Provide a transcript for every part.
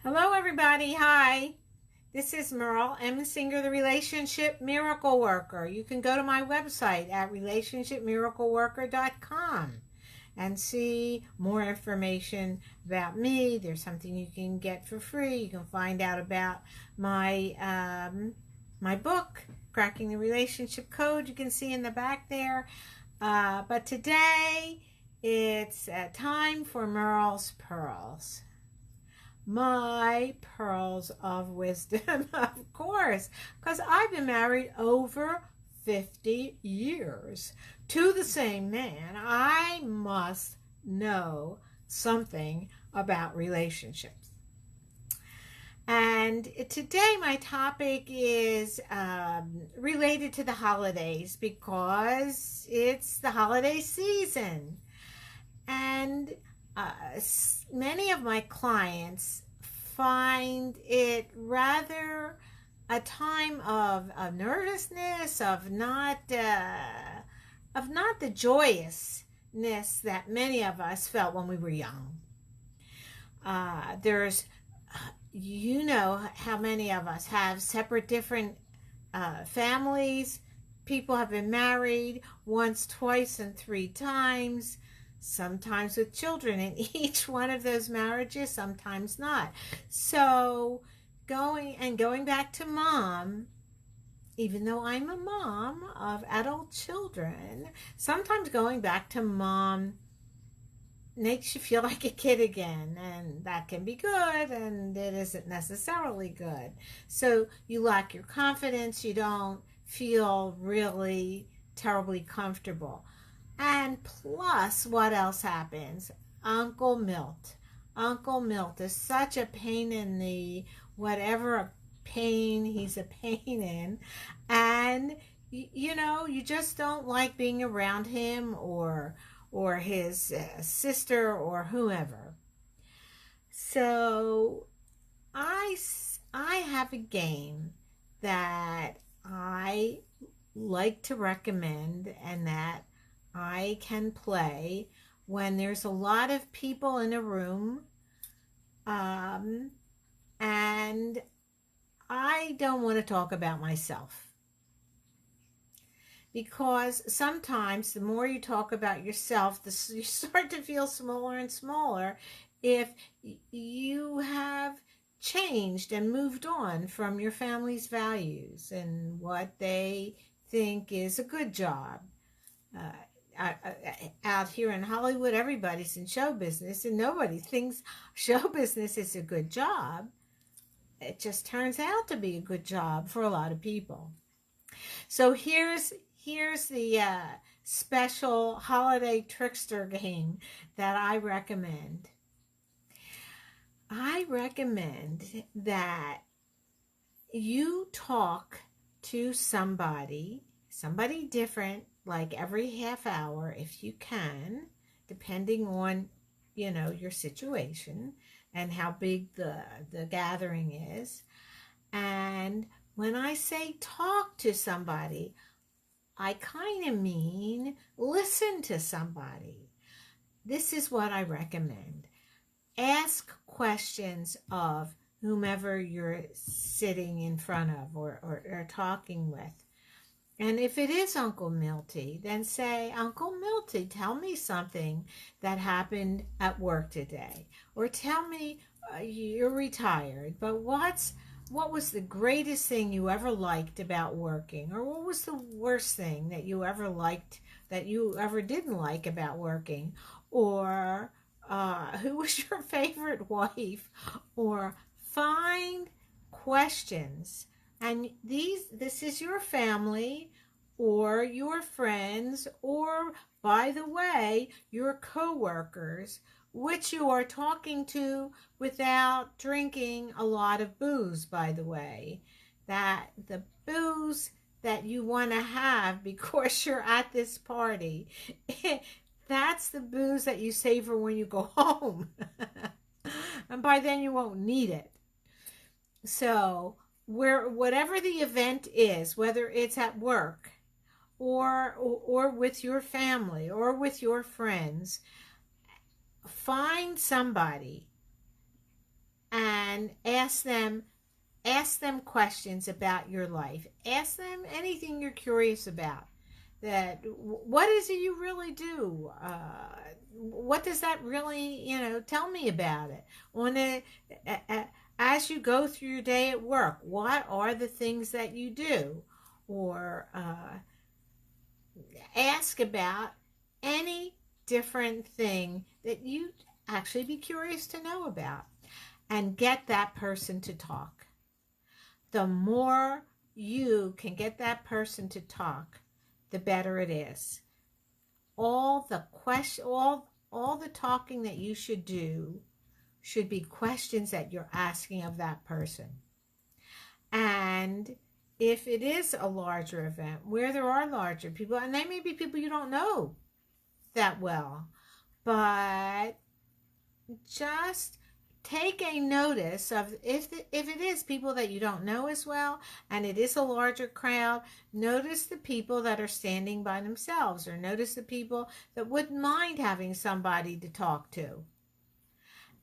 Hello, everybody. Hi. This is Merle, M. Singer, the Relationship Miracle Worker. You can go to my website at relationshipmiracleworker.com and see more information about me. There's something you can get for free. You can find out about my book, Cracking the Relationship Code. You can see in the back there. But today it's time for Merle's Pearls. My pearls of wisdom, of course, because I've been married over 50 years to the same man. I must know something about relationships. And today my topic is related to the holidays because it's the holiday season. And many of my clients find it rather a time of nervousness, of not the joyousness that many of us felt when we were young. There's, you know, how many of us have separate, different families. People have been married once, twice, and 3 times. Sometimes with children in each one of those marriages, sometimes not. So going back to mom, even though I'm a mom of adult children, sometimes going back to mom makes you feel like a kid again, and that can be good, and it isn't necessarily good. So you lack your confidence, you don't feel really terribly comfortable. And plus, what else happens? Uncle Milt. Uncle Milt is such a pain in the whatever pain he's a pain in. And, you know, you just don't like being around him or his sister or whoever. So I have a game that I like to recommend and that I can play when there's a lot of people in a room, and I don't want to talk about myself, because sometimes the more you talk about yourself, you start to feel smaller and smaller if you have changed and moved on from your family's values and what they think is a good job. Out here in Hollywood, everybody's in show business and nobody thinks show business is a good job. It just turns out to be a good job for a lot of people. So here's the special holiday trickster game that I recommend. I recommend that you talk to somebody different, like every half hour if you can, depending on, you know, your situation and how big the gathering is. And when I say talk to somebody, I kind of mean listen to somebody. This is what I recommend. Ask questions of whomever you're sitting in front of or talking with. And if it is Uncle Milty, then say, Uncle Milty, tell me something that happened at work today. Or tell me you're retired, but what was the greatest thing you ever liked about working? Or what was the worst thing that you ever liked, that you ever didn't like about working? Or who was your favorite wife? Or find questions. And this is your family or your friends or, by the way, your coworkers, which you are talking to without drinking a lot of booze, by the way. That the booze that you want to have because you're at this party, that's the booze that you savor when you go home. And by then you won't need it. So whatever the event is, whether it's at work or with your family or with your friends, find somebody and and ask them questions about your life. Ask them anything you're curious about. That what is it you really do? What does that really, tell me about it? As you go through your day at work, what are the things that you do? Or ask about any different thing that you actually be curious to know about, and get that person to talk. The more you can get that person to talk, the better it is. All the talking that you should do should be questions that you're asking of that person. And if it is a larger event where there are larger people, and they may be people you don't know that well, but just take a notice of if it is people that you don't know as well, and it is a larger crowd, notice the people that are standing by themselves, or notice the people that wouldn't mind having somebody to talk to.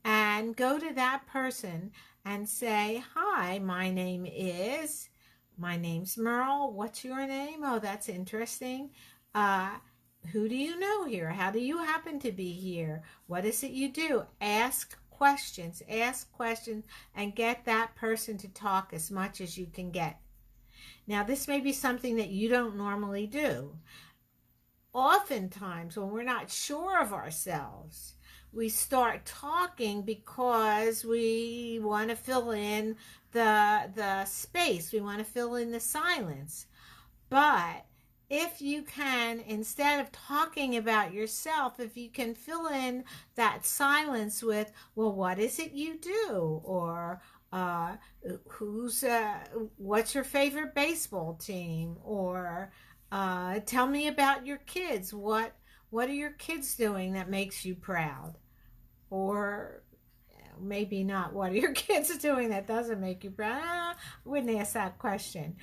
And go to that person and say, hi, my name's Merle. What's your name? Oh, that's interesting. Who do you know here? How do you happen to be here? What is it you do? Ask questions, and get that person to talk as much as you can get. Now, this may be something that you don't normally do. Oftentimes, when we're not sure of ourselves, we start talking because we want to fill in the space. We want to fill in the silence. But if you can, instead of talking about yourself, if you can fill in that silence with, well, what is it you do? Or what's your favorite baseball team? Or tell me about your kids. What are your kids doing that makes you proud? Or maybe not, what are your kids doing that doesn't make you proud? I wouldn't ask that question.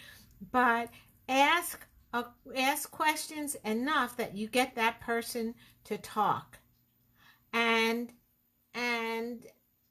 But ask questions enough that you get that person to talk, and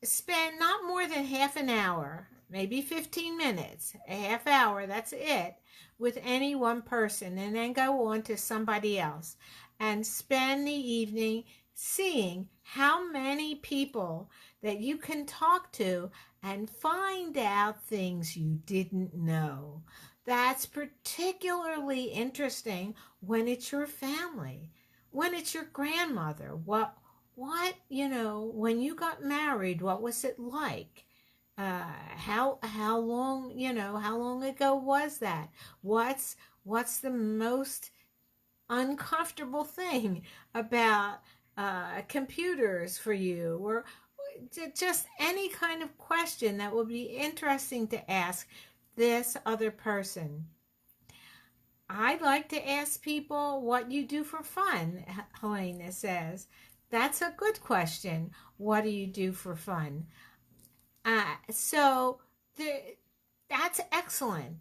spend not more than half an hour, maybe 15 minutes, a half hour, that's it, with any one person, and then go on to somebody else, and spend the evening seeing how many people that you can talk to, and find out things you didn't know. That's particularly interesting when it's your family, when it's your grandmother. What, when you got married, what was it like? How long ago was that? What's the most uncomfortable thing about computers for you? Or just any kind of question that will be interesting to ask this other person. I like to ask people what you do for fun, Helena says. That's a good question. What do you do for fun? So that's excellent.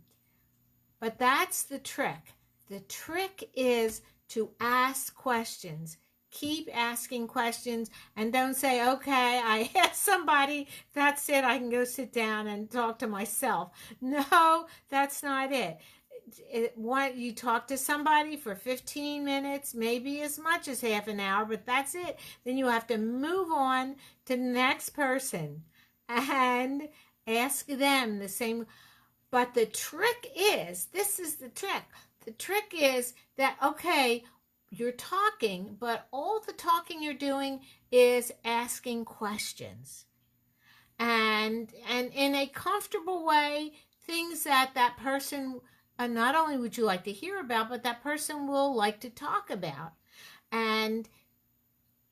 But that's the trick. The trick is to ask questions. Keep asking questions, and don't say, okay, I asked somebody, that's it, I can go sit down and talk to myself. No, that's not it. You talk to somebody for 15 minutes, maybe as much as half an hour, but that's it. Then you have to move on to the next person and ask them the same. But the trick is, this is the trick. The trick is that, okay, you're talking, but all the talking you're doing is asking questions. And in a comfortable way, things that person, not only would you like to hear about, but that person will like to talk about. And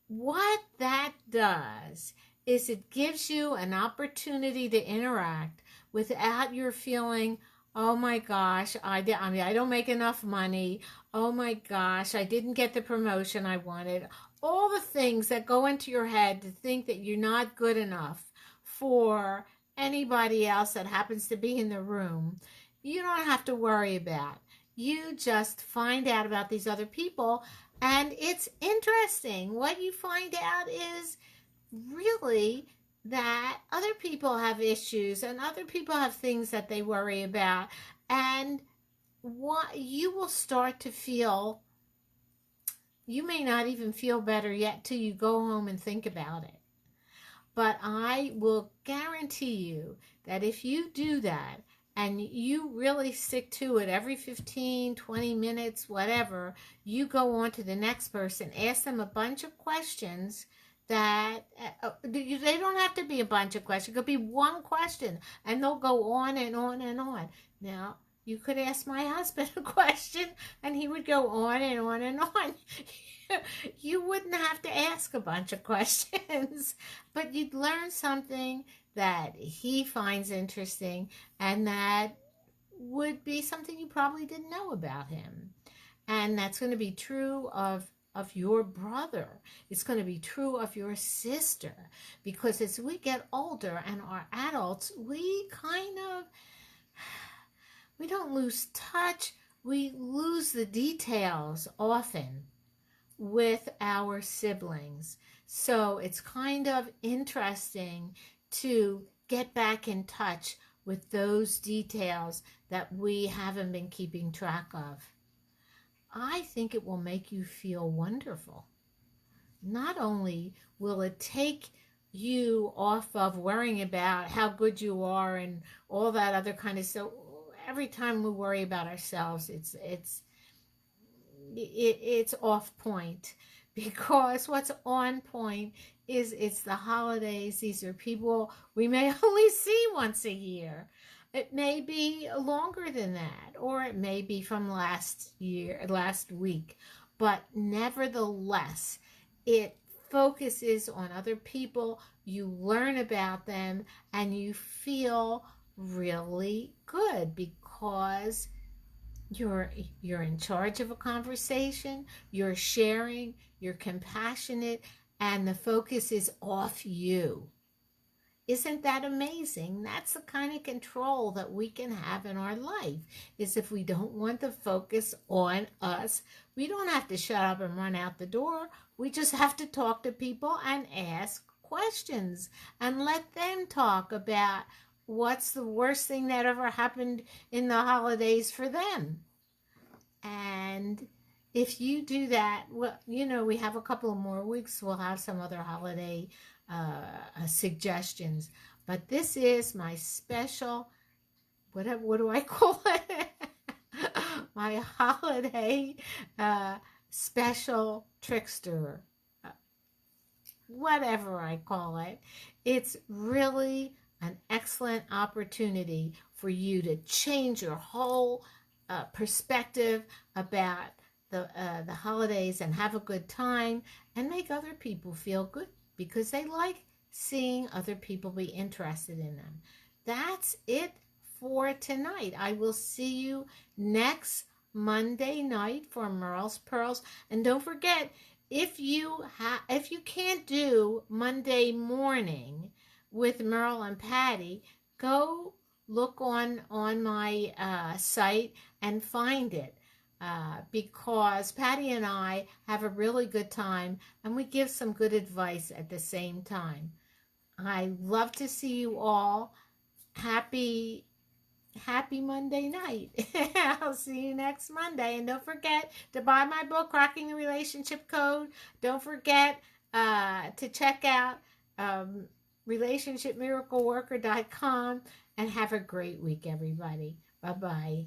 what that does is it gives you an opportunity to interact without your feeling, oh my gosh, I don't make enough money. Oh my gosh, I didn't get the promotion I wanted. All the things that go into your head to think that you're not good enough for anybody else that happens to be in the room, you don't have to worry about. You just find out about these other people, and it's interesting. What you find out is really that other people have issues and other people have things that they worry about. And what you will start to feel, you may not even feel better yet till you go home and think about it. But I will guarantee you that if you do that and you really stick to it every 15, 20 minutes, whatever, you go on to the next person, ask them a bunch of questions that they don't have to be a bunch of questions. It could be one question and they'll go on and on and on. Now, you could ask my husband a question and he would go on and on and on. You wouldn't have to ask a bunch of questions, but you'd learn something that he finds interesting and that would be something you probably didn't know about him. And that's going to be true of your brother. It's going to be true of your sister, because as we get older and are adults, we don't lose touch. We lose the details often with our siblings. So it's kind of interesting to get back in touch with those details that we haven't been keeping track of. I think it will make you feel wonderful. Not only will it take you off of worrying about how good you are and all that other kind of stuff. Every time we worry about ourselves, it's off point, because what's on point is it's the holidays. These are people we may only see once a year. It may be longer than that, or it may be from last week, but nevertheless, it focuses on other people. You learn about them and you feel really good because you're in charge of a conversation, you're sharing, you're compassionate, and the focus is off you. Isn't that amazing? That's the kind of control that we can have in our life. Is if we don't want the focus on us, we don't have to shut up and run out the door. We just have to talk to people and ask questions and let them talk about what's the worst thing that ever happened in the holidays for them. And if you do that, well, we have a couple of more weeks. We'll have some other holiday suggestions. But this is my special, what do I call it? My holiday special trickster, whatever I call it. It's really an excellent opportunity for you to change your whole perspective about the holidays and have a good time and make other people feel good because they like seeing other people be interested in them. That's it for tonight. I will see you next Monday night for Merle's Pearls. And don't forget, if you can't do Monday morning with Merle and Patty, go look on my site and find it, because Patty and I have a really good time and we give some good advice at the same time. I love to see you all. Happy Monday night. I'll see you next Monday. And don't forget to buy my book, Cracking the Relationship Code. Don't forget to check out relationshipmiracleworker.com, and have a great week, everybody. Bye-bye.